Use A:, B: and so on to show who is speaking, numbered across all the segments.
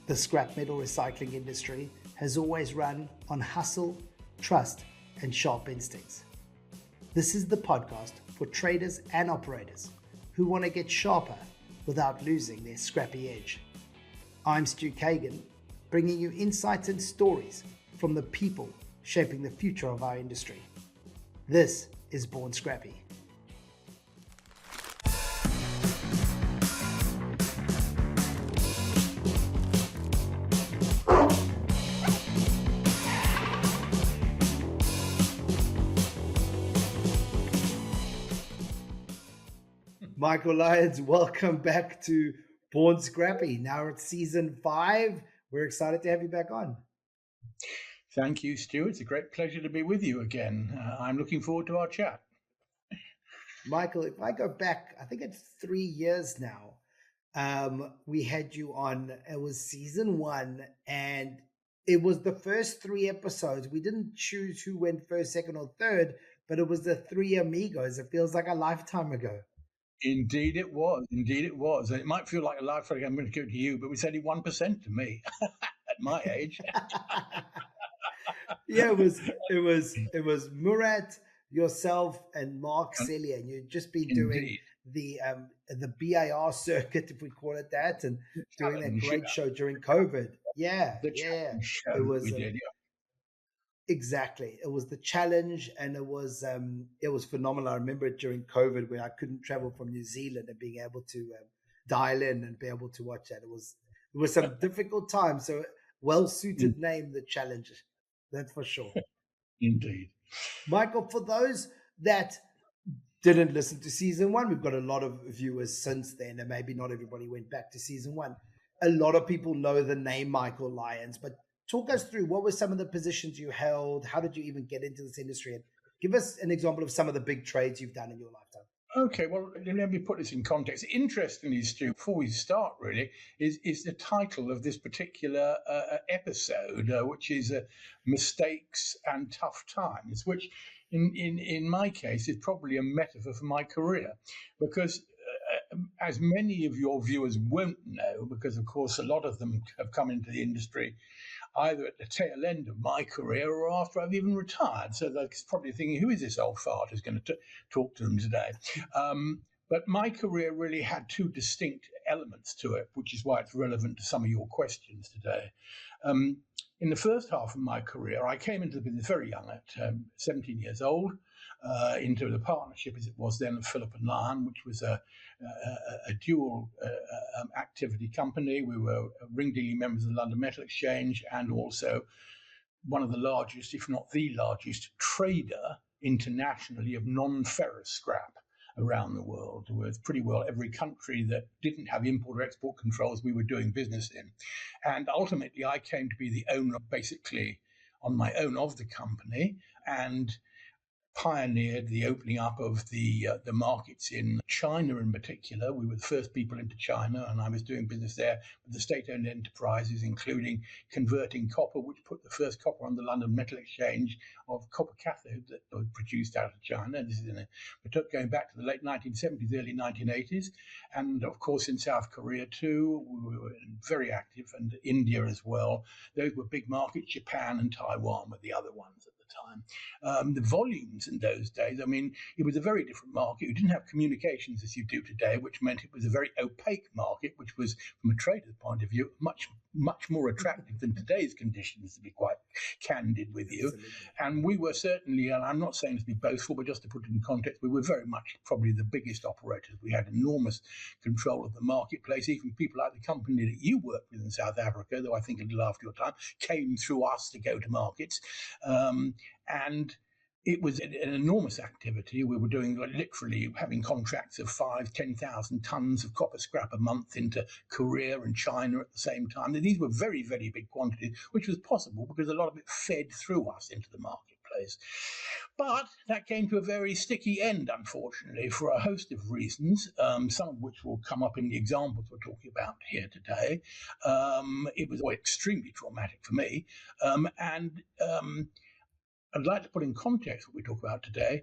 A: The scrap metal recycling industry has always run on hustle, trust, and sharp instincts. This is the podcast for traders and operators who want to get sharper without losing their scrappy edge. I'm Stu Kagan, bringing you insights and stories from the people shaping the future of our industry. This is Born Scrappy. Michael Lyons, welcome back to Born Scrappy. Now it's season 5. We're excited to have you back on.
B: Thank you, Stu. It's a great pleasure to be with you again. I'm looking forward to our chat.
A: Michael, if I go back, I think it's 3 years now, we had you on. It was season 1, and it was the first 3 episodes. We didn't choose who went first, second, or third, but it was the 3 amigos. It feels like a lifetime ago.
B: Indeed it was. Indeed it was. It might feel like a lifetime ago. I'm going to give it to you, but it's only 1% to me at my age.
A: Yeah, it was Murat, yourself, and Mark Celia, and you'd just been doing the BAR circuit, if we call it that, and doing that great show during COVID. It was exactly. It was the challenge, and it was phenomenal. I remember it during COVID when I couldn't travel from New Zealand and being able to dial in and be able to watch that. It was some difficult times. So well suited name, the challenge. That's for sure.
B: Indeed.
A: Michael, for those that didn't listen to season 1, we've got a lot of viewers since then, and maybe not everybody went back to season 1. A lot of people know the name Michael Lyons, but talk us through, what were some of the positions you held? How did you even get into this industry? And give us an example of some of the big trades you've done in your lifetime.
B: Okay, well, let me put this in context. Interestingly, Stu, before we start, really, is the title of this particular episode, which is Mistakes and Tough Times, which in my case is probably a metaphor for my career, because as many of your viewers won't know, because, of course, a lot of them have come into the industry either at the tail end of my career or after I've even retired. So they're probably thinking, who is this old fart who's going to talk to them today? But my career really had 2 distinct elements to it, which is why it's relevant to some of your questions today. In the first half of my career, I came into the business very young, at 17 years old, into the partnership, as it was then, of Philipp Lion, which was a dual activity company. We were ring-dealing members of the London Metal Exchange, and also one of the largest, if not the largest, trader internationally of non-ferrous scrap around the world, with pretty well every country that didn't have import or export controls we were doing business in. And ultimately, I came to be the owner, basically on my own, of the company, and pioneered the opening up of the markets in China in particular. We were the first people into China, and I was doing business there with the state-owned enterprises, including converting copper, which put the first copper on the London Metal Exchange, of copper cathode that was produced out of China. This is going back to the late 1970s, early 1980s. And of course, in South Korea too, we were very active, and India as well. Those were big markets. Japan and Taiwan were the other ones at the time. The volumes in those days, I mean, it was a very different market. You didn't have communications as you do today, which meant it was a very opaque market, which was, from a trader's point of view, much more attractive than today's conditions, to be quite candid with you. Absolutely. And we were certainly, and I'm not saying to be boastful, but just to put it in context, we were very much probably the biggest operators. We had enormous control of the marketplace. Even people like the company that you worked with in South Africa, though I think a little after your time, came through us to go to markets. And it was an enormous activity. We were doing, literally having contracts of 5,000-10,000 tons of copper scrap a month into Korea and China at the same time. And these were very, very big quantities, which was possible because a lot of it fed through us into the marketplace. But that came to a very sticky end, unfortunately, for a host of reasons, some of which will come up in the examples we're talking about here today. It was extremely traumatic for me. I'd like to put in context what we talk about today.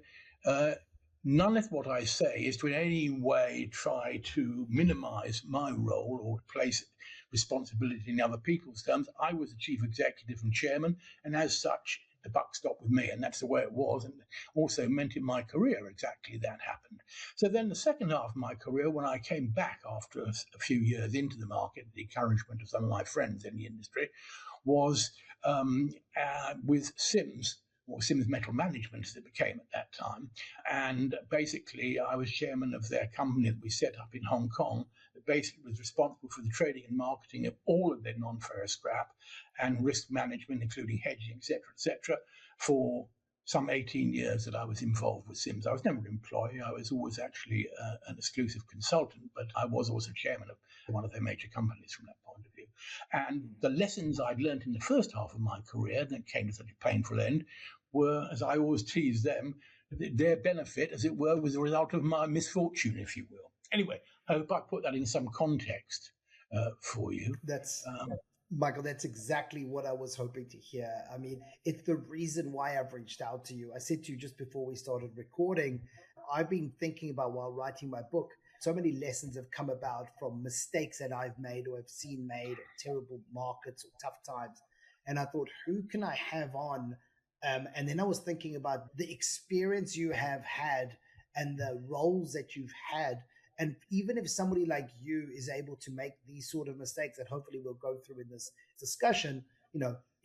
B: None of what I say is to in any way try to minimize my role or place responsibility in other people's terms. I was the chief executive and chairman, and as such, the buck stopped with me, and that's the way it was, and also meant in my career exactly that happened. So then the second half of my career, when I came back after a few years into the market, the encouragement of some of my friends in the industry, was with Sims, or Sims Metal Management as it became at that time. And basically, I was chairman of their company that we set up in Hong Kong, that basically was responsible for the trading and marketing of all of their non-ferrous scrap and risk management, including hedging, et cetera, for some 18 years that I was involved with Sims. I was never an employee. I was always actually an exclusive consultant, but I was also chairman of one of their major companies from that point of view. And the lessons I'd learned in the first half of my career that came to such a painful end were, as I always tease them, their benefit, as it were, was a result of my misfortune, if you will. Anyway, I hope I put that in some context for you.
A: Michael, that's exactly what I was hoping to hear. I mean, it's the reason why I've reached out to you. I said to you just before we started recording, I've been thinking about, while writing my book, so many lessons have come about from mistakes that I've made or have seen made, or terrible markets or tough times. And I thought, who can I have on? And then I was thinking about the experience you have had and the roles that you've had. And even if somebody like you is able to make these sort of mistakes that hopefully we'll go through in this discussion,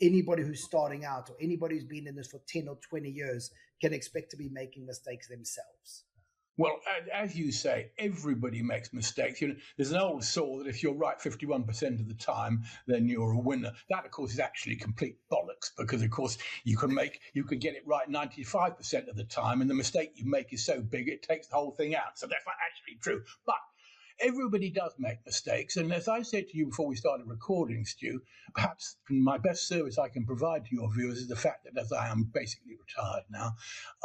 A: anybody who's starting out or anybody who's been in this for 10 or 20 years can expect to be making mistakes themselves.
B: Well, as you say, everybody makes mistakes. There's an old saw that if you're right 51% of the time, then you're a winner. That, of course, is actually complete bollocks because, of course, you can get it right 95% of the time, and the mistake you make is so big it takes the whole thing out. So that's not actually true. But everybody does make mistakes. And as I said to you before we started recording, Stu, perhaps my best service I can provide to your viewers is the fact that as I am basically retired now,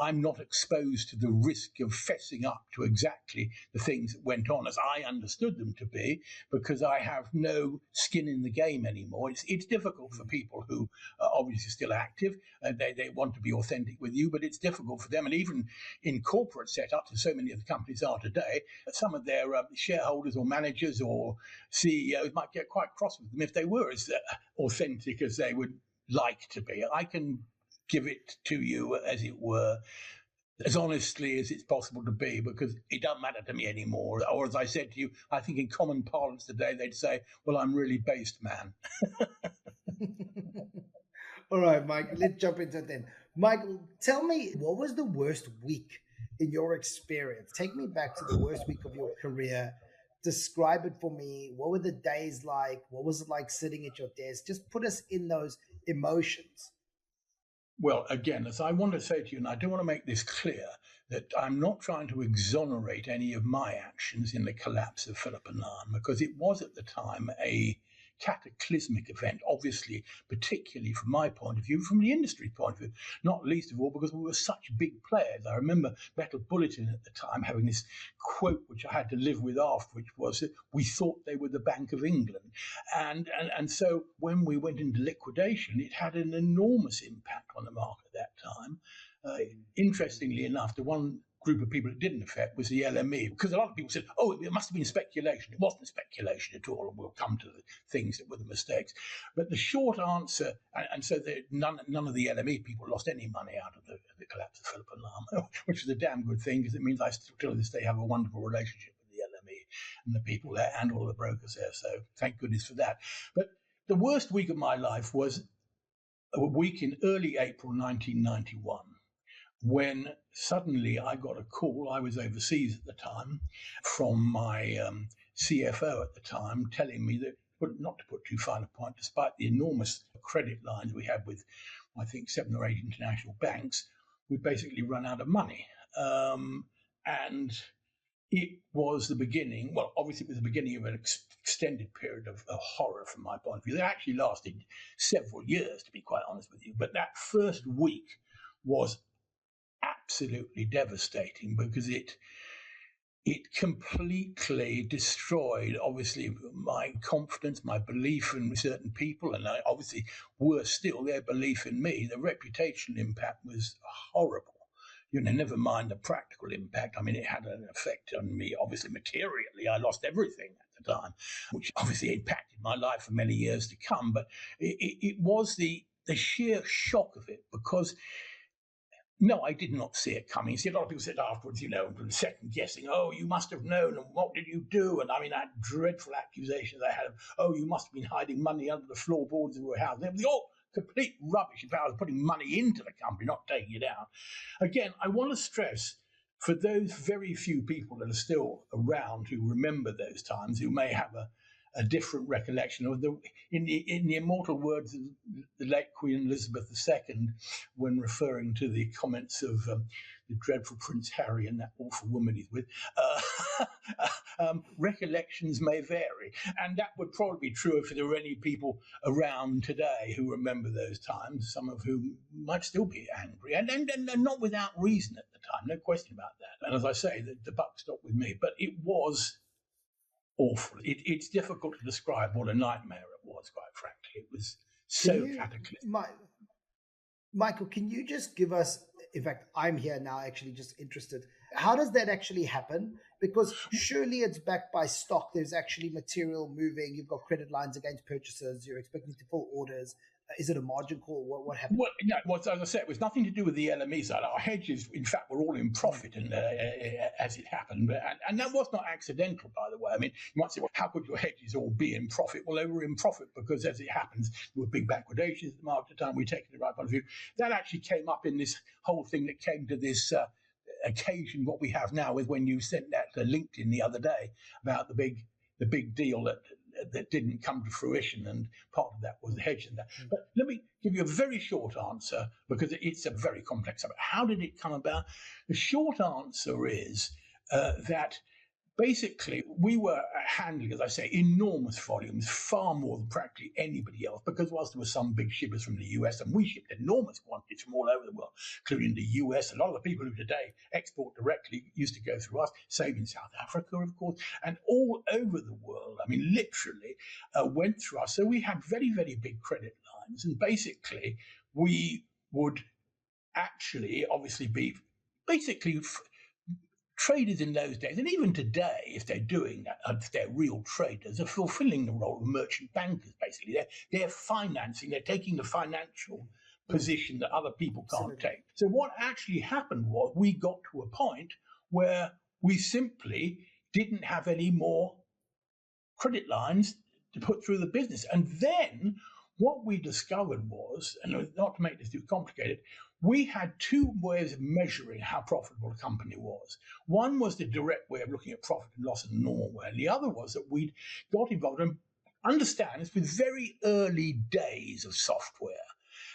B: I'm not exposed to the risk of fessing up to exactly the things that went on as I understood them to be, because I have no skin in the game anymore. It's difficult for people who are obviously still active. They want to be authentic with you, but it's difficult for them. And even in corporate setups, as so many of the companies are today, some of their shareholders or managers or CEOs might get quite cross with them if they were as authentic as they would like to be. I can give it to you, as it were, as honestly as it's possible to be, because it doesn't matter to me anymore. Or as I said to you, I think in common parlance today, they'd say, well, I'm really based, man.
A: All right, Mike, let's jump into it then. Michael, tell me, what was the worst week in your experience? Take me back to the worst week of your career. Describe it for me. What were the days like? What was it like sitting at your desk? Just put us in those emotions.
B: Well, again, as I want to say to you, and I do want to make this clear, that I'm not trying to exonerate any of my actions in the collapse of Philipp Lion, because it was at the time a cataclysmic event, obviously, particularly from my point of view, from the industry point of view, not least of all because we were such big players. I remember Metal Bulletin at the time having this quote, which I had to live with after, which was that we thought they were the Bank of England. And so when we went into liquidation, it had an enormous impact on the market at that time. Interestingly enough, the one group of people it didn't affect was the LME, because a lot of people said, oh, it must have been speculation. It wasn't speculation at all, and we'll come to the things that were the mistakes. But the short answer, and so none of the LME people lost any money out of the collapse of Philipp Lion, which is a damn good thing, because it means I still to this day have a wonderful relationship with the LME and the people there and all the brokers there, so thank goodness for that. But the worst week of my life was a week in early April 1991, when suddenly I got a call. I was overseas at the time, from my CFO at the time, telling me that, not to put too fine a point, despite the enormous credit lines we had with, I think, 7 or 8 international banks, we'd basically run out of money. And it was the beginning, well, obviously it was the beginning of an extended period of horror from my point of view. It actually lasted several years, to be quite honest with you. But that first week was absolutely devastating, because it completely destroyed, obviously, my confidence, my belief in certain people, and obviously, worse still, their belief in me. The reputational impact was horrible. never mind the practical impact. I mean, it had an effect on me, obviously, materially. I lost everything at the time, which obviously impacted my life for many years to come. But it was the sheer shock of it, because no, I did not see it coming. See, a lot of people said afterwards, second guessing, oh, you must have known, and what did you do? And I mean, that dreadful accusation they had of, oh, you must have been hiding money under the floorboards of your house. They were all complete rubbish. In fact, I was putting money into the company, not taking it out. Again, I want to stress, for those very few people that are still around who remember those times, who may have a different recollection of in the immortal words of the late Queen Elizabeth II, when referring to the comments of the dreadful Prince Harry and that awful woman he's with, recollections may vary. And that would probably be true if there were any people around today who remember those times, some of whom might still be angry, and not without reason at the time, no question about that. And as I say, the buck stopped with me, but it was awful. It's difficult to describe what a nightmare it was, quite frankly. It was so cataclysmic.
A: Michael, can you just give us, in fact, I'm here now actually just interested, how does that actually happen? Because surely it's backed by stock. There's actually material moving. You've got credit lines against purchasers. You're expecting to fill orders. Is it a margin call? What happened?
B: Well, no, as I said, it was nothing to do with the LME side. Our hedges, in fact, were all in profit as it happened. And that was not accidental, by the way. I mean, you might say, well, how could your hedges all be in profit? Well, they were in profit because, as it happens, there were big backwardations at the market at the time. We take the right point of view. That actually came up in this whole thing that came to this occasion, what we have now, is when you sent that to LinkedIn the other day about the big deal that didn't come to fruition, and part of that was the hedge and that. But let me give you a very short answer, because it's a very complex subject. How did it come about? The short answer is that basically we were handling, as I say, enormous volumes, far more than practically anybody else, because whilst there were some big shippers from the US, and we shipped enormous quantities from all over the world, including the US. A lot of the people who today export directly used to go through us, same in South Africa, of course, and all over the world. I mean, literally went through us. So we had very, very big credit lines, and basically we would actually obviously be basically traders in those days, and even today, if they're doing that, if they're real traders, are fulfilling the role of merchant bankers, basically. They're financing, they're taking the financial position that other people can't take. So what actually happened was we got to a point where we simply didn't have any more credit lines to put through the business. And then what we discovered was, and not to make this too complicated, we had two ways of measuring how profitable a company was. One was the direct way of looking at profit and loss in a normal way, and the other was that we'd got involved and understand it's with very early days of software.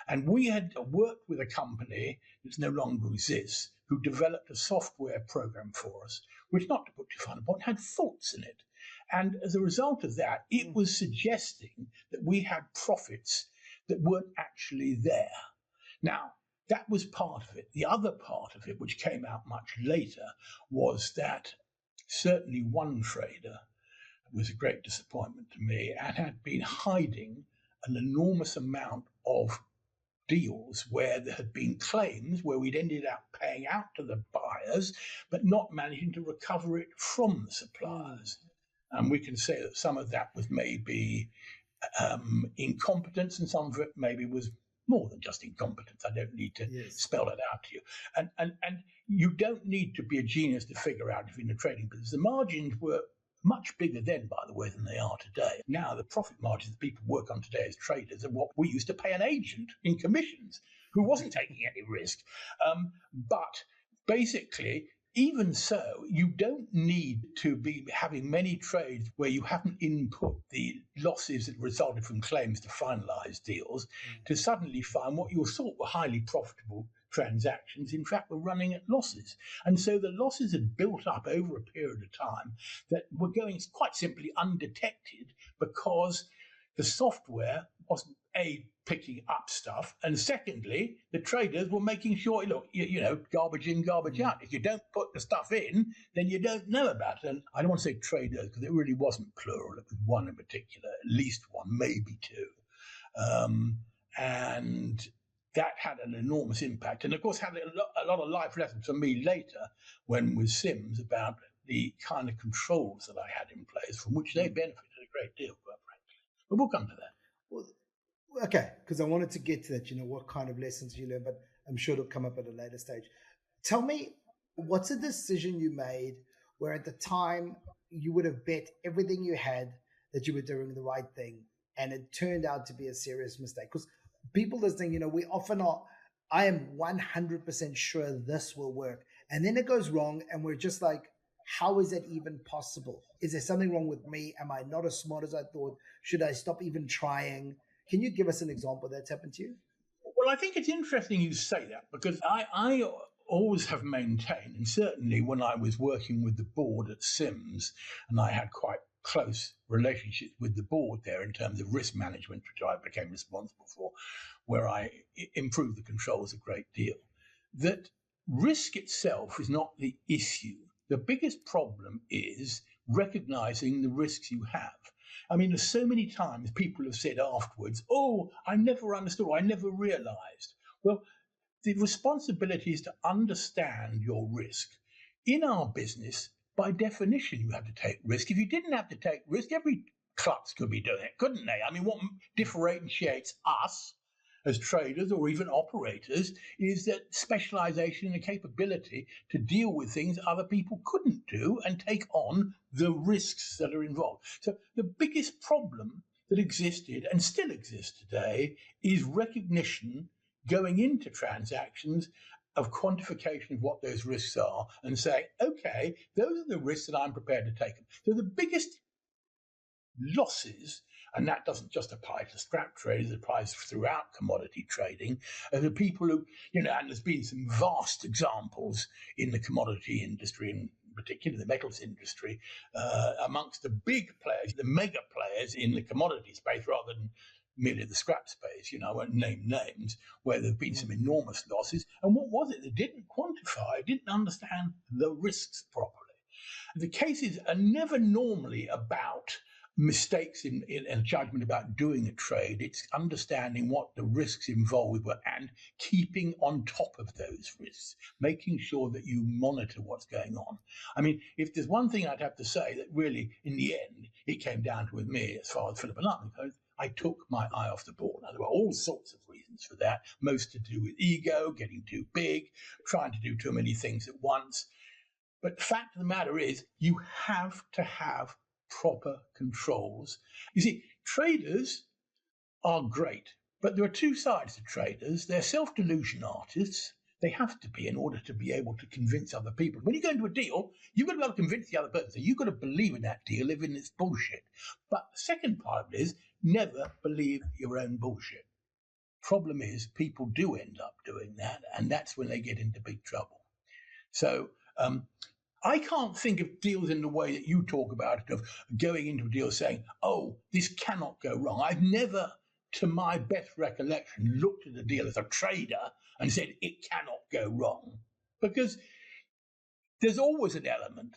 B: And we had worked with a company that no longer exists, who developed a software program for us, which, not to put too fine a point, had faults in it. And as a result of that, it was suggesting that we had profits that weren't actually there. Now, that was part of it. The other part of it, which came out much later, was that certainly one trader was a great disappointment to me and had been hiding an enormous amount of deals where there had been claims where we'd ended up paying out to the buyers, but not managing to recover it from the suppliers. And we can say that some of that was maybe incompetence, and some of it maybe was more than just incompetence. I don't need to spell it out to you. And you don't need to be a genius to figure out if you're in a trading business. The margins were much bigger then, by the way, than they are today. Now, the profit margins that people work on today as traders are what we used to pay an agent in commissions who wasn't taking any risk. But basically, even so, you don't need to be having many trades where you haven't input the losses that resulted from claims to finalize deals to suddenly find what you thought were highly profitable transactions, in fact, were running at losses. And so the losses had built up over a period of time that were going quite simply undetected because the software wasn't, A, picking up stuff, and secondly, the traders were making sure, look, garbage in, garbage out. If you don't put the stuff in, then you don't know about it. And I don't want to say traders, because it really wasn't plural. It was one in particular, at least one, maybe two. And that had an enormous impact, and of course had a lot of life lessons for me later when with Sims about the kind of controls that I had in place, from which they benefited a great deal, quite frankly. But we'll come to that.
A: Well, okay, because I wanted to get to that, what kind of lessons you learned, but I'm sure it'll come up at a later stage. Tell me, what's a decision you made where at the time you would have bet everything you had that you were doing the right thing, and it turned out to be a serious mistake? Because people listening, we often are, I am 100% sure this will work. And then it goes wrong, and we're just like, how is that even possible? Is there something wrong with me? Am I not as smart as I thought? Should I stop even trying? Can you give us an example that's happened to you?
B: Well, I think it's interesting you say that, because I always have maintained, and certainly when I was working with the board at Sims, and I had quite close relationships with the board there in terms of risk management, which I became responsible for, where I improved the controls a great deal, that risk itself is not the issue. The biggest problem is recognizing the risks you have. I mean, there's so many times people have said afterwards, oh, I never understood, I never realized. Well, the responsibility is to understand your risk. In our business, by definition, you have to take risk. If you didn't have to take risk, every klutz could be doing it, couldn't they? I mean, what differentiates us as traders or even operators is that specialization and the capability to deal with things other people couldn't do and take on the risks that are involved. So the biggest problem that existed and still exists today is recognition going into transactions of quantification of what those risks are and saying, okay, those are the risks that I'm prepared to take. So the biggest losses, and that doesn't just apply to scrap traders, it applies throughout commodity trading, are the people who, and there's been some vast examples in the commodity industry, in particular the metals industry, amongst the big players, the mega players in the commodity space rather than merely the scrap space, I won't name names, where there have been some enormous losses. And what was it? They didn't quantify, didn't understand the risks properly. The cases are never normally about mistakes in a judgment about doing a trade. It's understanding what the risks involved were and keeping on top of those risks, making sure that you monitor what's going on. I mean, if there's one thing I'd have to say that really, in the end, it came down to with me, as far as Philipp Lion goes, I took my eye off the ball. Now, there were all sorts of reasons for that, most to do with ego, getting too big, trying to do too many things at once. But the fact of the matter is, you have to have proper controls. You see, traders are great, but there are two sides to traders. They're self-delusion artists. They have to be in order to be able to convince other people. When you go into a deal, you've got to be able to convince the other person. So you've got to believe in that deal, even if it's bullshit. But the second part of it is never believe your own bullshit. Problem is, people do end up doing that, and that's when they get into big trouble. So I can't think of deals in the way that you talk about it, of going into a deal saying, oh, this cannot go wrong. I've never, to my best recollection, looked at a deal as a trader and said it cannot go wrong. Because there's always an element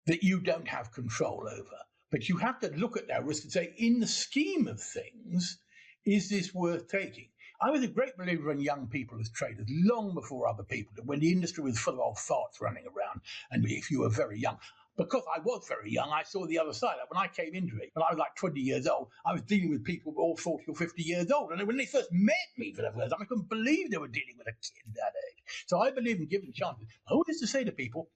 B: that you don't have control over. But you have to look at that risk and say, in the scheme of things, is this worth taking? I was a great believer in young people as traders, long before other people, when the industry was full of old farts running around, and if you were very young. Because I was very young, I saw the other side. When I came into it, when I was like 20 years old, I was dealing with people all 40 or 50 years old. And when they first met me for the first time, I couldn't believe they were dealing with a kid that age. So I believe in giving chances. I always used to say to people,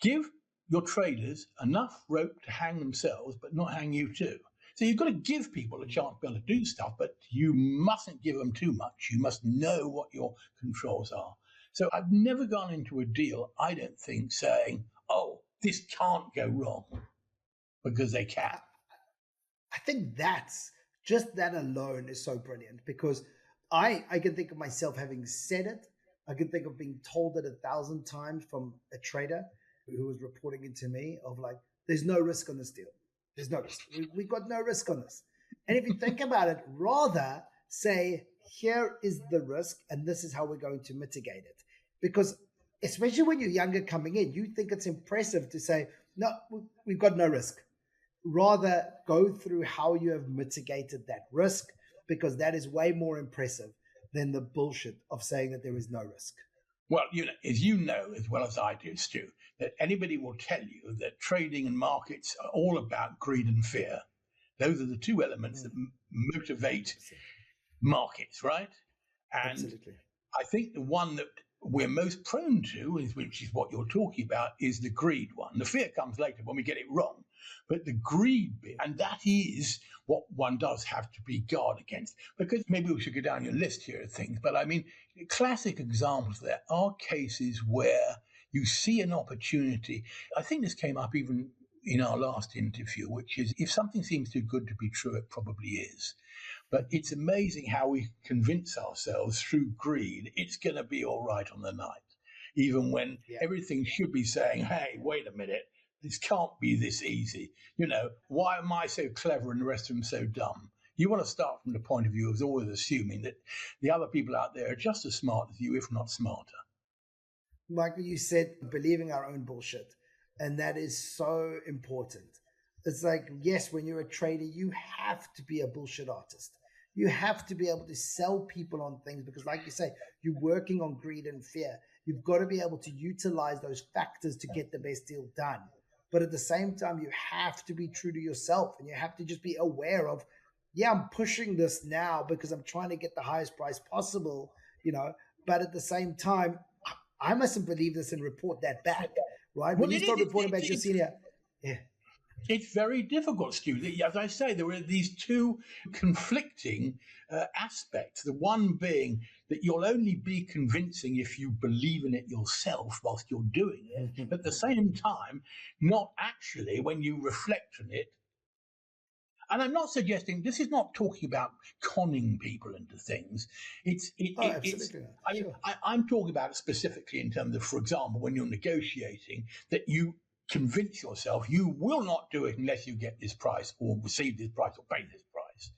B: give your traders enough rope to hang themselves, but not hang you too. So you've got to give people a chance to be able to do stuff, but you mustn't give them too much. You must know what your controls are. So I've never gone into a deal, I don't think, saying, oh, this can't go wrong, because they can.
A: I think just that alone is so brilliant, because I can think of myself having said it. I can think of being told it 1,000 times from a trader who was reporting it to me of like, there's no risk on this deal. There's no risk. We got no risk on this. And if you think about it, rather say, here is the risk and this is how we're going to mitigate it. Because especially when you're younger coming in, you think it's impressive to say, no, we've got no risk. Rather go through how you have mitigated that risk, because that is way more impressive. than the bullshit of saying that there is no risk.
B: Well, as you know as well as I do, Stu, that anybody will tell you that trading and markets are all about greed and fear. Those are the two elements that motivate markets, right? And
A: Absolutely.
B: I think the one that we're most prone to, which is what you're talking about, is the greed one. The fear comes later when we get it wrong. But the greed bit, and that is what one does have to be guard against. Because maybe we should go down your list here of things. But I mean, classic examples there are cases where you see an opportunity. I think this came up even in our last interview, which is if something seems too good to be true, it probably is. But it's amazing how we convince ourselves through greed it's going to be all right on the night, even when everything should be saying, hey, wait a minute, this can't be this easy. Why am I so clever and the rest of them so dumb? You want to start from the point of view of always assuming that the other people out there are just as smart as you, if not smarter.
A: Michael, you said believing our own bullshit, and that is so important. It's like, yes, when you're a trader, you have to be a bullshit artist. You have to be able to sell people on things because, like you say, you're working on greed and fear. You've got to be able to utilize those factors to get the best deal done. But at the same time, you have to be true to yourself, and you have to just be aware of, I'm pushing this now because I'm trying to get the highest price possible, but at the same time, I mustn't believe this and report that back, right? When you start reporting back to your senior,
B: It's very difficult, Stu. As I say, there are these two conflicting aspects. The one being that you'll only be convincing if you believe in it yourself whilst you're doing it. But at the same time, not actually when you reflect on it. And I'm not suggesting this is not talking about conning people into things. I'm talking about it specifically in terms of, for example, when you're negotiating, that you convince yourself you will not do it unless you get this price or receive this price or pay this price.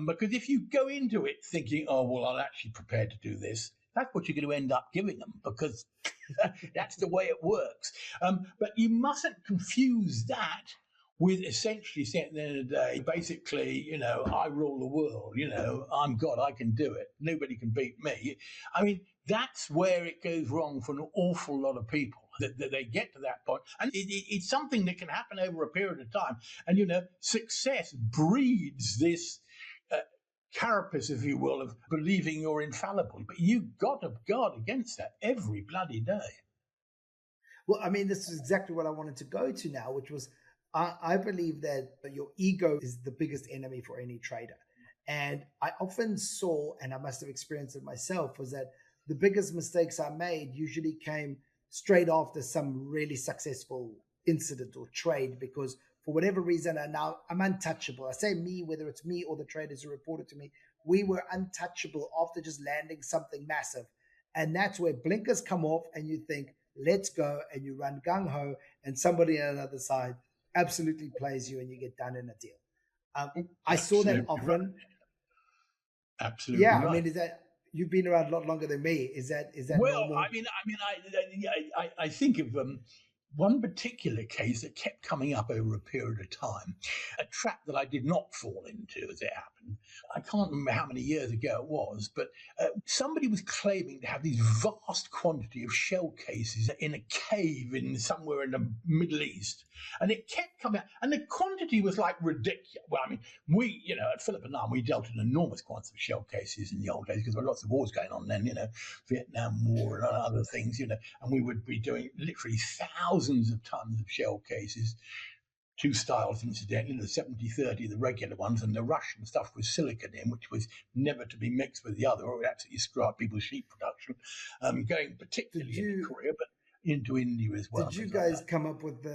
B: Because if you go into it thinking, oh, well, I'm actually prepared to do this, that's what you're going to end up giving them because that's the way it works. But you mustn't confuse that with essentially saying at the end of the day, basically, I rule the world, I'm God, I can do it. Nobody can beat me. I mean, that's where it goes wrong for an awful lot of people, that they get to that point. And it's something that can happen over a period of time. And, success breeds this carapace, if you will, of believing you're infallible. But you've got to guard against that every bloody day.
A: Well, I mean, this is exactly what I wanted to go to now, which was, I believe that your ego is the biggest enemy for any trader. And I often saw, and I must have experienced it myself, was that the biggest mistakes I made usually came straight after some really successful incident or trade, because for whatever reason, I'm untouchable. I say me, whether it's me or the traders who reported to me, we were untouchable after just landing something massive. And that's where blinkers come off and you think, let's go, and you run gung-ho, and somebody on the other side absolutely plays you and you get done in a deal. I saw that often. Right.
B: Absolutely.
A: Yeah,
B: right.
A: I mean, is that you've been around a lot longer than me? Is that
B: well?
A: Normal?
B: I think of one particular case that kept coming up over a period of time, a trap that I did not fall into as it happened. I can't remember how many years ago it was, but somebody was claiming to have these vast quantity of shell cases in a cave somewhere in the Middle East. And it kept coming out. And the quantity was like ridiculous. Well, I mean, we, at Philipp and I, we dealt in enormous quantities of shell cases in the old days because there were lots of wars going on then, Vietnam War and other things, and we would be doing literally thousands of tons of shell cases. Two styles, incidentally, the 70-30, the regular ones, and the Russian stuff with silicon in, which was never to be mixed with the other, or it would absolutely screw up people's sheep production, going particularly into Korea, but into India as well.
A: Did you guys come up with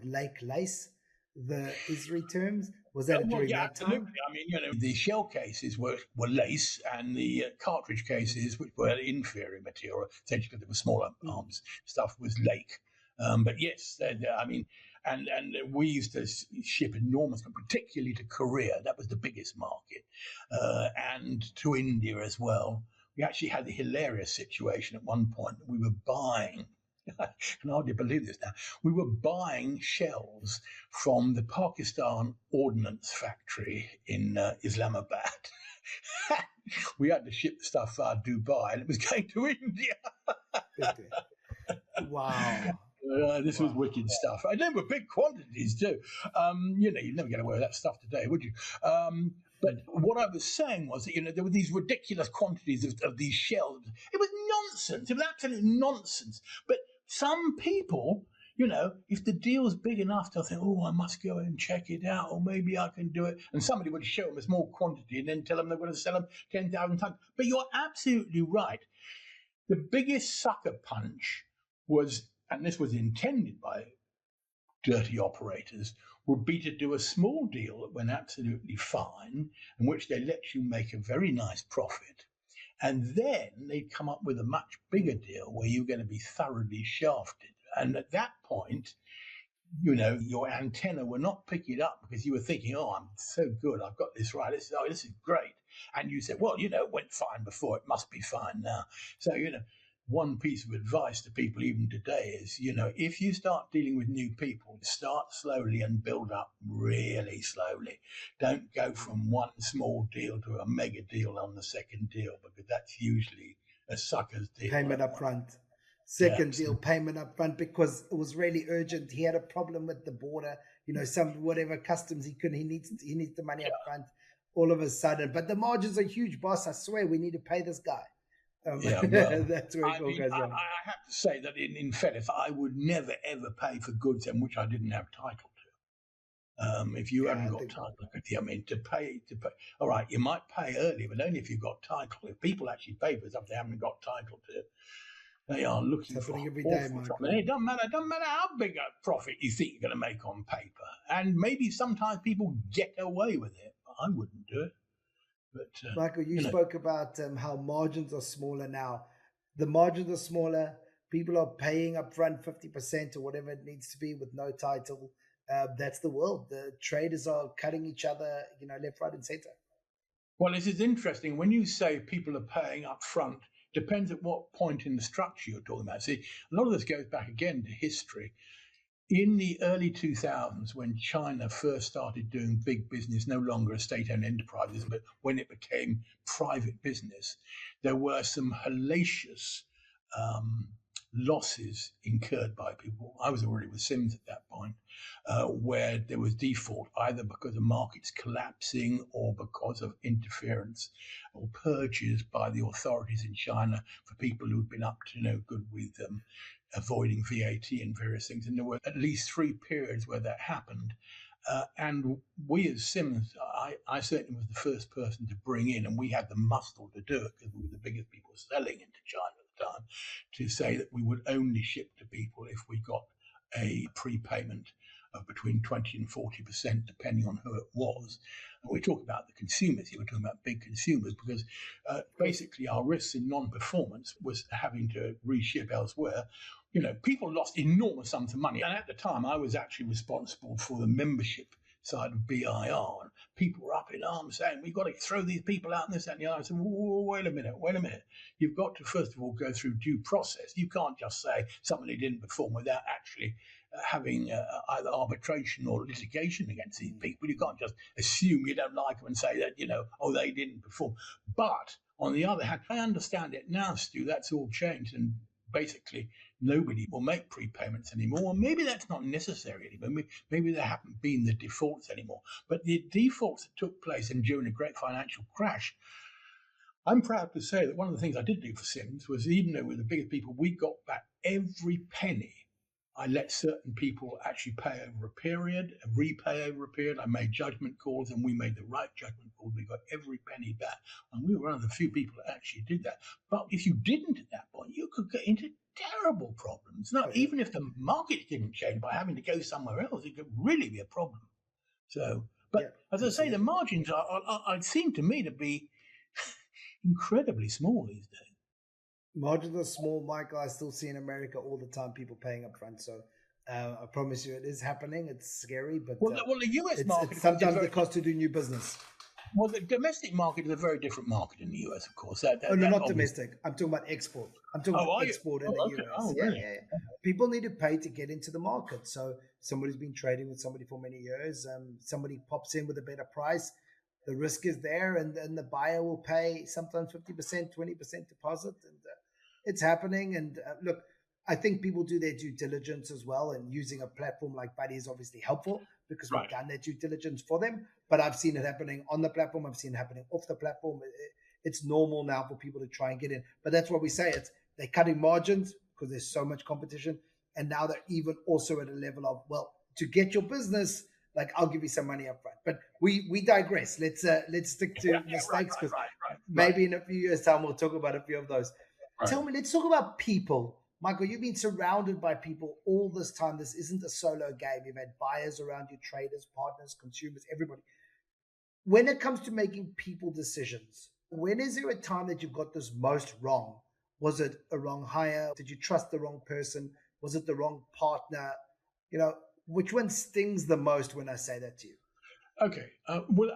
A: lake lace, the ISRI terms? Was that during that time?
B: Absolutely. I mean, the shell cases were lace, and the cartridge cases, which were inferior material, essentially because they were smaller arms, stuff was lake. But yes, I mean, and we used to ship enormous, particularly to Korea. That was the biggest market, and to India as well. We actually had a hilarious situation at one point. We were buying, I can hardly believe this now, we were buying shells from the Pakistan Ordnance Factory in Islamabad. We had to ship the stuff via Dubai, and it was going to India.
A: Wow.
B: This was wicked stuff. And then with big quantities too. You'd never get away with that stuff today, would you? But what I was saying was that, there were these ridiculous quantities of these shells. It was nonsense. It was absolute nonsense. But some people, if the deal's big enough, they'll think, I must go and check it out, or maybe I can do it. And somebody would show them a small quantity and then tell them they're going to sell them 10,000 tons. But you're absolutely right. The biggest sucker punch was, and this was intended by dirty operators, would be to do a small deal that went absolutely fine, in which they let you make a very nice profit. And then they'd come up with a much bigger deal where you're going to be thoroughly shafted. And at that point, your antenna will not pick it up because you were thinking, I'm so good, I've got this right, this is great. And you said, well, it went fine before, it must be fine now. So, one piece of advice to people even today is, if you start dealing with new people, start slowly and build up really slowly. Don't go from one small deal to a mega deal on the second deal, because that's usually a sucker's deal.
A: Payment up front. Second deal, payment up front, because it was really urgent. He had a problem with the border, whatever customs he needs the money up front all of a sudden. But the margins are huge, boss. I swear we need to pay this guy. That's where it all goes wrong.
B: I have to say that in fairness, I would never ever pay for goods in which I didn't have title to. If you haven't got title, to pay. All right, you might pay early, but only if you've got title. If people actually pay for something they haven't got title to, they are looking for
A: every day,
B: it doesn't matter how big a profit you think you're going to make on paper, and maybe sometimes people get away with it. But I wouldn't do it. But,
A: Michael, you spoke about how margins are smaller now. The margins are smaller. People are paying up front 50% or whatever it needs to be with no title. That's the world. The traders are cutting each other, left, right, and center.
B: Well, this is interesting. When you say people are paying up front, depends at what point in the structure you're talking about. See, a lot of this goes back again to history. In the early 2000s, when China first started doing big business, no longer state-owned enterprises, but when it became private business, there were some hellacious losses incurred by people. I was already with Sims at that point, where there was default, either because of markets collapsing or because of interference or purges by the authorities in China for people who'd been up to no good with avoiding VAT and various things. And there were at least 3 periods where that happened. And we as Sims, I certainly was the first person to bring in, and we had the muscle to do it because we were the biggest people selling into China at the time, to say that we would only ship to people if we got a prepayment of between 20 and 40%, depending on who it was. And we talk about the consumers here, we're talking about big consumers, because basically our risks in non-performance was having to reship elsewhere. People lost enormous sums of money. And at the time, I was actually responsible for the membership side of BIR. And people were up in arms saying, we've got to throw these people out and this, that, and the other. I said, wait a minute. You've got to, first of all, go through due process. You can't just say somebody didn't perform without actually having either arbitration or litigation against these people. You can't just assume you don't like them and say that, they didn't perform. But on the other hand, I understand it now, Stu, that's all changed. And basically, nobody will make prepayments anymore. Maybe that's not necessary anymore. Maybe there haven't been the defaults anymore. But the defaults that took place during the great financial crash, I'm proud to say that one of the things I did do for Sims was, even though we're the biggest people, we got back every penny. I let certain people actually pay over a period, repay over a period. I made judgment calls, and we made the right judgment calls. We got every penny back. And we were one of the few people that actually did that. But if you didn't at that point, you could get into terrible problems. Now, even if the market didn't change by having to go somewhere else, it could really be a problem. So, but as I say, the margins are seem to me to be incredibly small these days.
A: Margins are small, Michael. I still see in America all the time people paying up front. So I promise you it is happening. It's scary, but
B: well, the US market
A: it's sometimes the cost to do new business.
B: Well, the domestic market is a very different market in the US, of course.
A: Not domestic. I'm talking about export. I'm talking about export in the US.
B: Oh, really?
A: Yeah. People need to pay to get into the market. So somebody's been trading with somebody for many years. Somebody pops in with a better price. the risk is there, and the buyer will pay sometimes 50%, 20% deposit, and it's happening. And look, I think people do their due diligence as well, and using a platform like Buddy is obviously helpful because we've done their due diligence for them. But I've seen it happening on the platform. I've seen it happening off the platform. It's normal now for people to try and get in. But that's what we say. They're cutting margins because there's so much competition. And now they're even also at a level of, well, to get your business, like, I'll give you some money up front. But we digress. Let's stick to mistakes, because maybe in a few years' time we'll talk about a few of those. Tell me, let's talk about people. Michael, you've been surrounded by people all this time. This isn't a solo game. You've had buyers around you, traders, partners, consumers, everybody. When it comes to making people decisions, when is there a time that you've got this most wrong? Was it a wrong hire? Did you trust the wrong person? Was it the wrong partner? Which one stings the most when I say that to you?
B: Okay. Well,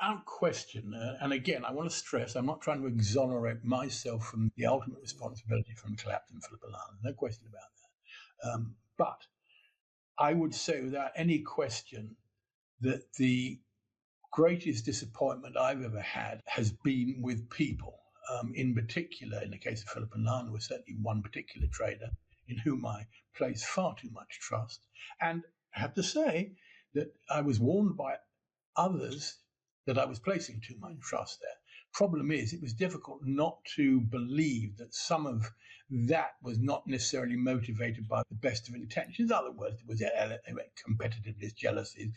B: out question, and again, I want to stress, I'm not trying to exonerate myself from the ultimate responsibility from the collapse in Philipp Lion. No question about that. But I would say without any question that the greatest disappointment I've ever had has been with people. In particular, in the case of Philipp Lion, there was certainly one particular trader in whom I placed far too much trust. And I have to say that I was warned by others that I was placing too much trust there. Problem is, it was difficult not to believe that some of that was not necessarily motivated by the best of intentions. In other words, it was competitiveness, jealousies,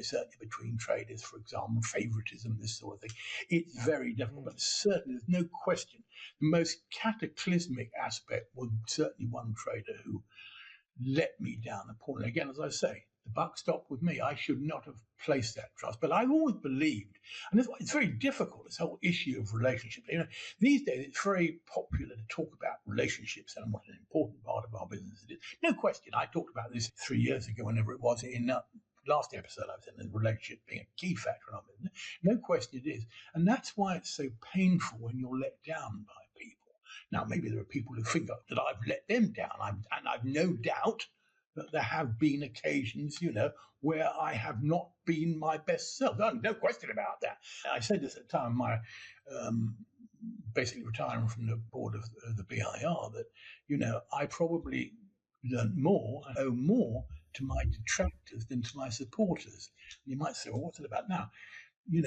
B: certainly between traders, for example, favoritism, this sort of thing. It's very difficult, but certainly there's no question. The most cataclysmic aspect was certainly one trader who let me down appallingly. Again, as I say, the buck stopped with me. I should not have placed that trust. But I've always believed, and it's very difficult, this whole issue of relationships. These days it's very popular to talk about relationships and what an important part of our business it is. No question. I talked about this 3 years ago, whenever it was, in last episode I was in, the relationship being a key factor in our business. No question it is. And that's why it's so painful when you're let down by people. Now, maybe there are people who think that I've let them down, and I've no doubt that there have been occasions, where I have not been my best self. No question about that. I said this at the time of my basically retiring from the board of the BIR, that, I probably learned more and owe more to my detractors than to my supporters. You might say, well, what's it about now?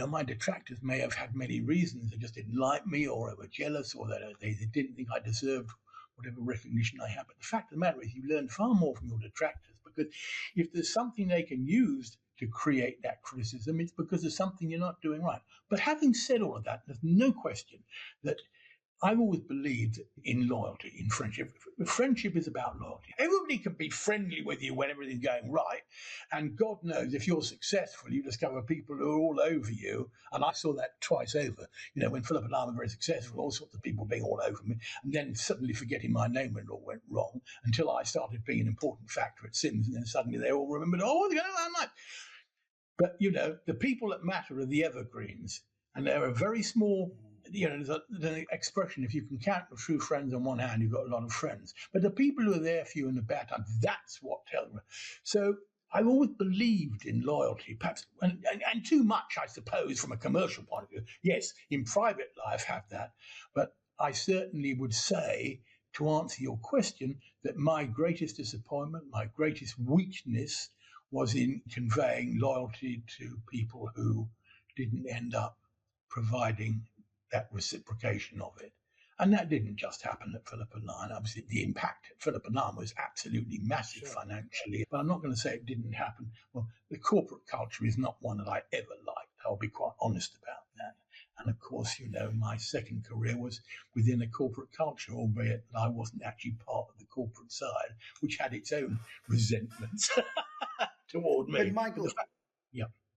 B: My detractors may have had many reasons. They just didn't like me, or they were jealous, or they didn't think I deserved whatever recognition I have. But the fact of the matter is, you learn far more from your detractors, because if there's something they can use to create that criticism, it's because there's something you're not doing right. But having said all of that, there's no question that I've always believed in loyalty, in friendship. Friendship is about loyalty. Everybody can be friendly with you when everything's going right. And God knows, if you're successful, you discover people who are all over you. And I saw that twice over. When Philipp and I were very successful, all sorts of people being all over me, and then suddenly forgetting my name when it all went wrong, until I started being an important factor at Sims. And then suddenly they all remembered, what's going on? But, the people that matter are the evergreens. And they're a very small... there's an expression, if you can count your true friends on one hand, you've got a lot of friends. But the people who are there for you in the bad times, that's what tells me. So I've always believed in loyalty, perhaps, and too much, I suppose, from a commercial point of view. Yes, in private life, have that. But I certainly would say, to answer your question, that my greatest disappointment, my greatest weakness was in conveying loyalty to people who didn't end up providing that reciprocation of it. And that didn't just happen at Philipp Lion. Obviously, the impact at Philipp Lion was absolutely massive financially, but I'm not going to say it didn't happen. Well, the corporate culture is not one that I ever liked. I'll be quite honest about that. And of course, my second career was within a corporate culture, albeit that I wasn't actually part of the corporate side, which had its own resentments toward me.
A: But Michael,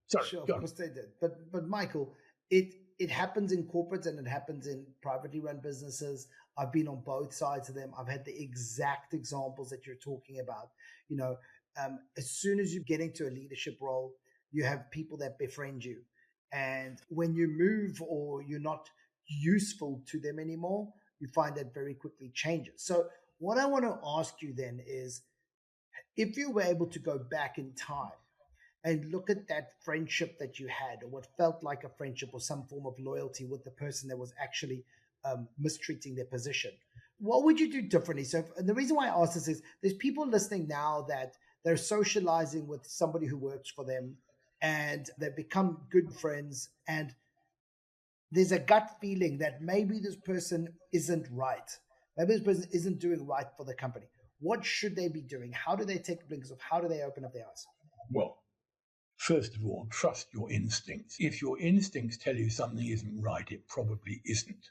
B: sorry,
A: sure, of course they did. But Michael, it happens in corporates and it happens in privately run businesses. I've been on both sides of them. I've had the exact examples that you're talking about. As soon as you get into a leadership role, you have people that befriend you. And when you move or you're not useful to them anymore, you find that very quickly changes. So what I want to ask you then is, if you were able to go back in time and look at that friendship that you had, or what felt like a friendship or some form of loyalty with the person that was actually mistreating their position, what would you do differently? So and the reason why I ask this is there's people listening now that they're socializing with somebody who works for them and they've become good friends, and there's a gut feeling that maybe this person isn't right. Maybe this person isn't doing right for the company. What should they be doing? How do they take blinkers off? How do they open up their eyes?
B: Well, first of all, trust your instincts. If your instincts tell you something isn't right, it probably isn't.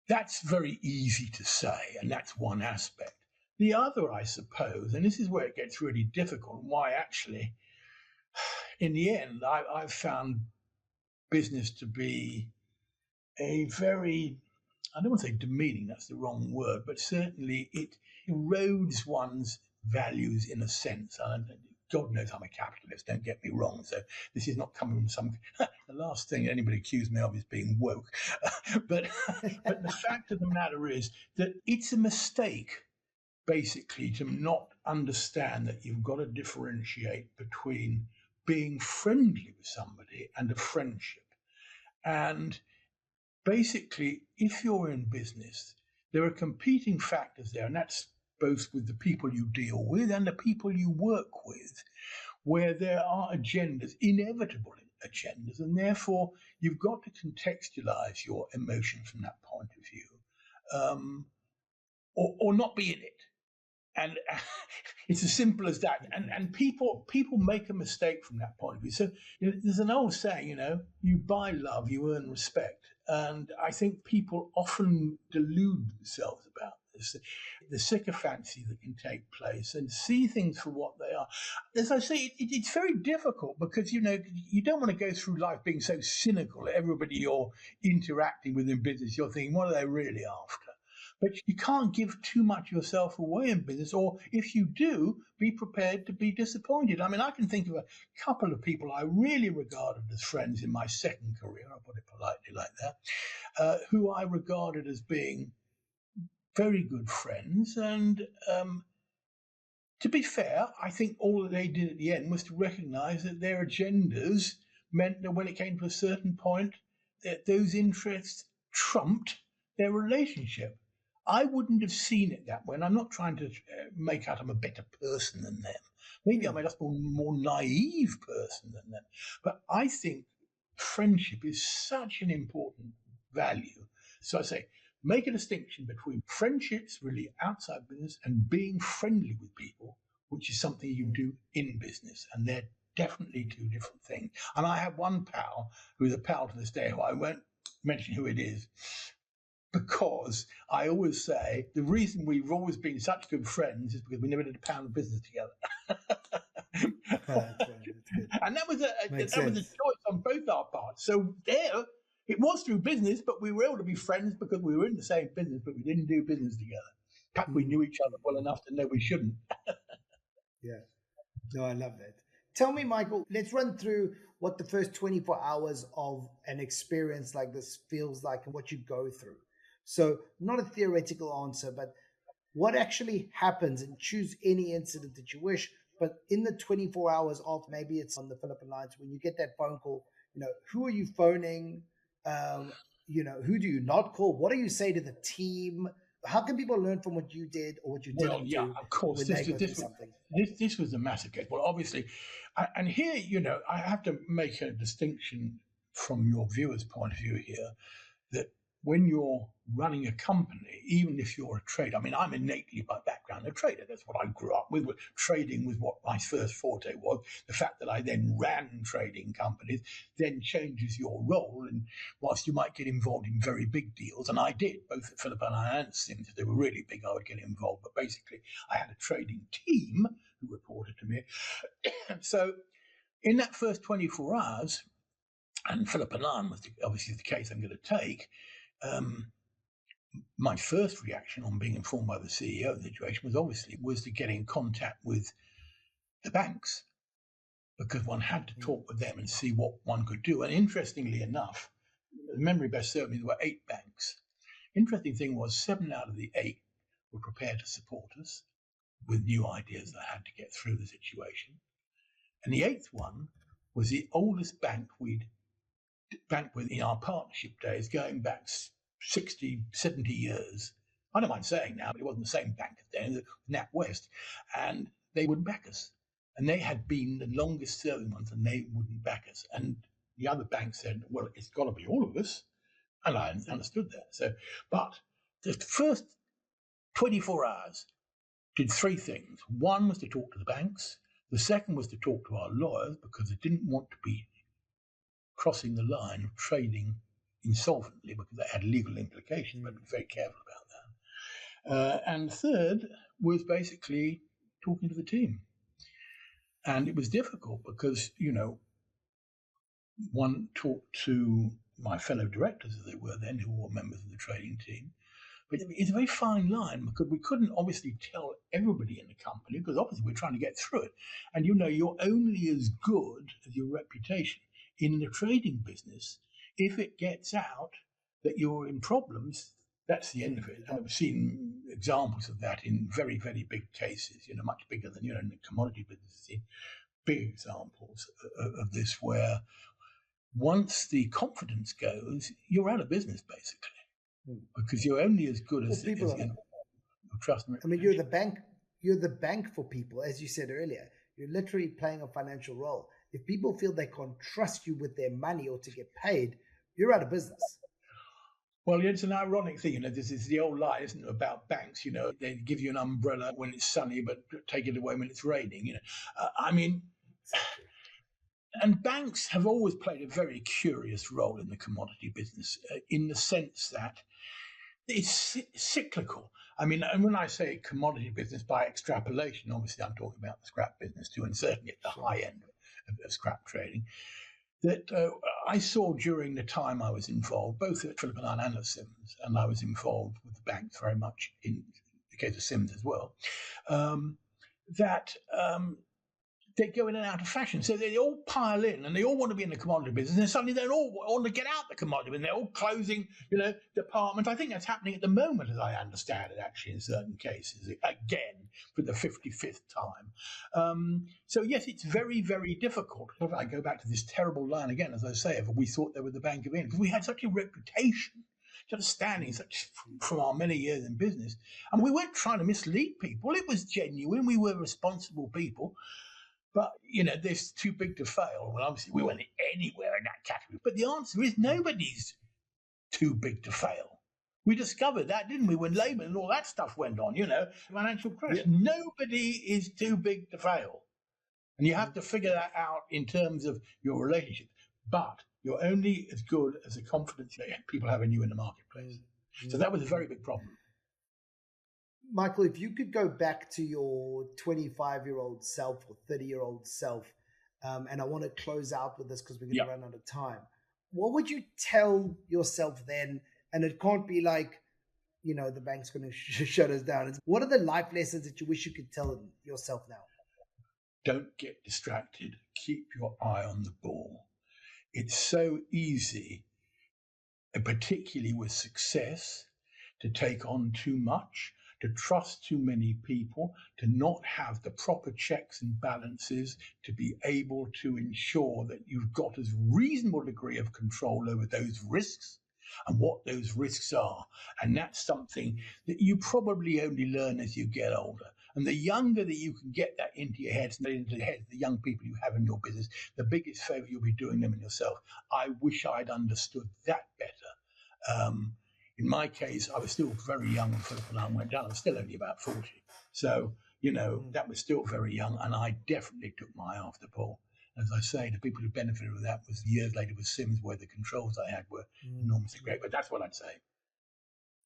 B: That's very easy to say, and that's one aspect. The other, I suppose, and this is where it gets really difficult, and why actually, in the end, I've found business to be a very, I don't want to say demeaning, that's the wrong word, but certainly it erodes one's values in a sense. God knows I'm a capitalist, don't get me wrong. So this is not coming from some, the last thing anybody accused me of is being woke. but the fact of the matter is that it's a mistake, basically, to not understand that you've got to differentiate between being friendly with somebody and a friendship. And basically, if you're in business, there are competing factors there, and that's both with the people you deal with and the people you work with, where there are agendas, inevitable agendas, and therefore you've got to contextualize your emotion from that point of view, or not be in it. And it's as simple as that. And people make a mistake from that point of view. So there's an old saying, you buy love, you earn respect. And I think people often delude themselves about this, the sycophancy that can take place, and see things for what they are. As I say, it's very difficult because, you don't want to go through life being so cynical. Everybody you're interacting with in business, you're thinking, what are they really after? But you can't give too much of yourself away in business, or if you do, be prepared to be disappointed. I mean, I can think of a couple of people I really regarded as friends in my second career, I'll put it politely like that, who I regarded as being very good friends. And to be fair, I think all that they did at the end was to recognize that their agendas meant that when it came to a certain point, that those interests trumped their relationship. I wouldn't have seen it that way, and I'm not trying to make out I'm a better person than them. Maybe I'm just a more naive person than them. But I think friendship is such an important value. So I say, make a distinction between friendships really outside business and being friendly with people, which is something you do in business. And they're definitely two different things. And I have one pal who is a pal to this day, who I won't mention who it is, because I always say the reason we've always been such good friends is because we never did a pound of business together. And that was a choice on both our parts. So there, it was through business, but we were able to be friends because we were in the same business, but we didn't do business together. In fact, we knew each other well enough to know we shouldn't.
A: Yeah. No, I love that. Tell me, Michael, let's run through what the first 24 hours of an experience like this feels like and what you go through. So not a theoretical answer, but what actually happens, and choose any incident that you wish. But in the 24 hours of, maybe it's on the Philipp Lion, when you get that phone call, who are you phoning? Who do you not call? What do you say to the team? How can people learn from what you did or what you didn't do?
B: Of course, this was a massive case. Well, obviously, and here, I have to make a distinction from your viewer's point of view here, that when you're running a company, even if you're a trader, I mean, I'm innately by background a trader. That's what I grew up with. Trading was what my first forte was. The fact that I then ran trading companies then changes your role. And whilst you might get involved in very big deals, and I did, both at Philipp and Sims, if they were really big, I would get involved. But basically, I had a trading team who reported to me. So in that first 24 hours, and Philipp Lion was obviously the case I'm going to take, my first reaction on being informed by the CEO of the situation was to get in contact with the banks, because one had to talk with them and see what one could do. And interestingly enough, memory best served me, there were 8 banks. Interesting thing was 7 out of the 8 were prepared to support us with new ideas that had to get through the situation. And the eighth one was the oldest bank we'd banked with in our partnership days, going back 60, 70 years. I don't mind saying now, but it wasn't the same bank then, it was NatWest. And they wouldn't back us. And they had been the longest serving ones, and they wouldn't back us. And the other bank said, well, it's got to be all of us. And I understood that. So, but the first 24 hours did three things. One was to talk to the banks. The second was to talk to our lawyers, because they didn't want to be crossing the line of trading insolvently, because that had legal implications. But be very careful about that. And third was basically talking to the team. And it was difficult because, one talked to my fellow directors, as they were then, who were members of the trading team. But it's a very fine line, because we couldn't obviously tell everybody in the company, because obviously we're trying to get through it. And you're only as good as your reputation. In the trading business, if it gets out that you're in problems, that's the end of it. And I've seen examples of that in very, very big cases, much bigger than, in the commodity business. Seen big examples of this, where once the confidence goes, you're out of business, basically, because you're only as good as people trust.
A: I mean, you're the bank. You're the bank for people, as you said earlier. You're literally playing a financial role. If people feel they can't trust you with their money or to get paid, you're out of business.
B: Well, it's an ironic thing. This is the old lie, isn't it, about banks? They give you an umbrella when it's sunny, but take it away when it's raining. And banks have always played a very curious role in the commodity business, in the sense that it's cyclical. And when I say commodity business, by extrapolation, obviously I'm talking about the scrap business too, and certainly at the high end of scrap trading, that I saw during the time I was involved, both at Philipp Lion and at Sims, and I was involved with the banks very much in the case of Sims as well, that they go in and out of fashion. So they all pile in, and they all want to be in the commodity business, and then suddenly they all want to get out the commodity, and they're all closing, departments. I think that's happening at the moment, as I understand it, actually, in certain cases, again, for the 55th time. So yes, it's very, very difficult. I go back to this terrible line again, as I say, of we thought they were the Bank of England, because we had such a reputation, such a standing, from our many years in business, and we weren't trying to mislead people. It was genuine. We were responsible people. But, this too big to fail. Well, obviously, we weren't anywhere in that category. But the answer is nobody's too big to fail. We discovered that, didn't we, when Lehman and all that stuff went on, financial crash. Yeah. Nobody is too big to fail. And you have to figure that out in terms of your relationship. But you're only as good as the confidence that people have in you in the marketplace. So that was a very big problem.
A: Michael, if you could go back to your 25-year-old self or 30-year-old self, and I want to close out with this because we're going to run out of time, what would you tell yourself then? And it can't be like, the bank's going to shut us down. What are the life lessons that you wish you could tell yourself now?
B: Don't get distracted. Keep your eye on the ball. It's so easy, particularly with success, to take on too much, to trust too many people, to not have the proper checks and balances, to be able to ensure that you've got a reasonable degree of control over those risks and what those risks are. And that's something that you probably only learn as you get older. And the younger that you can get that into your heads and into the heads of the young people you have in your business, the biggest favor you'll be doing them and yourself. I wish I'd understood that better. In my case, I was still very young when Philipp Lion went down. I was still only about 40. So, that was still very young, and I definitely took my eye off the ball. As I say, the people who benefited from that was years later with Sims, where the controls I had were enormously great. But that's what I'd say.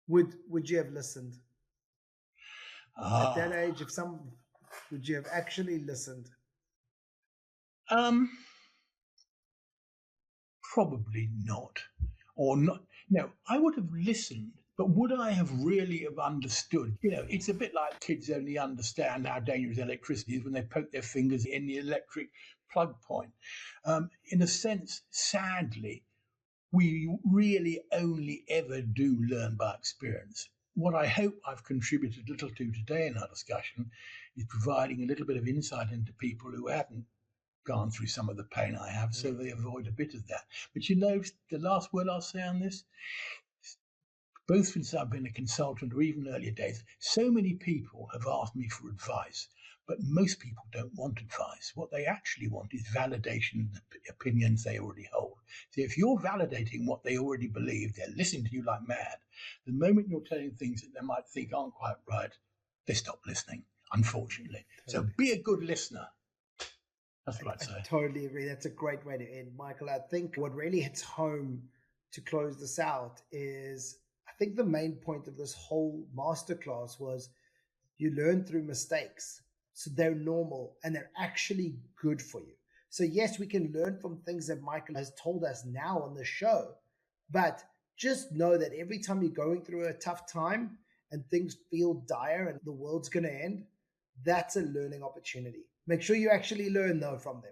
A: Would you have listened? At that age, would you have actually listened?
B: Probably not. Or not. No, I would have listened, but would I have really have understood? It's a bit like kids only understand how dangerous electricity is when they poke their fingers in the electric plug point. In a sense, sadly, we really only ever do learn by experience. What I hope I've contributed a little to today in our discussion is providing a little bit of insight into people who haven't gone through some of the pain I have, so they avoid a bit of that. But you know, the last word I'll say on this, both since I've been a consultant or even earlier days, so many people have asked me for advice, but most people don't want advice. What they actually want is validation of the opinions they already hold. So if you're validating what they already believe, they're listening to you like mad. The moment you're telling things that they might think aren't quite right, they stop listening, unfortunately. So be a good listener. That's what I'd say.
A: I totally agree. That's a great way to end, Michael. I think what really hits home to close this out is, I think the main point of this whole masterclass was you learn through mistakes. So they're normal and they're actually good for you. So yes, we can learn from things that Michael has told us now on the show, but just know that every time you're going through a tough time and things feel dire and the world's going to end, that's a learning opportunity. Make sure you actually learn, though, from them.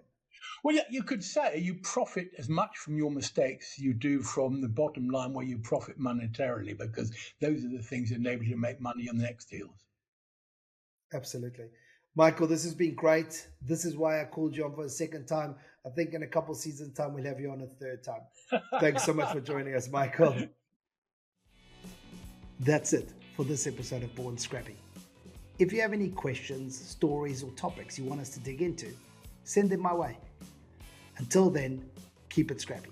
B: Well, yeah, you could say you profit as much from your mistakes as you do from the bottom line where you profit monetarily, because those are the things that enable you to make money on the next deals.
A: Absolutely. Michael, this has been great. This is why I called you on for a second time. I think in a couple seasons' time, we'll have you on a third time. Thanks so much for joining us, Michael. That's it for this episode of Born Scrappy. If you have any questions, stories, or topics you want us to dig into, send them my way. Until then, keep it scrappy.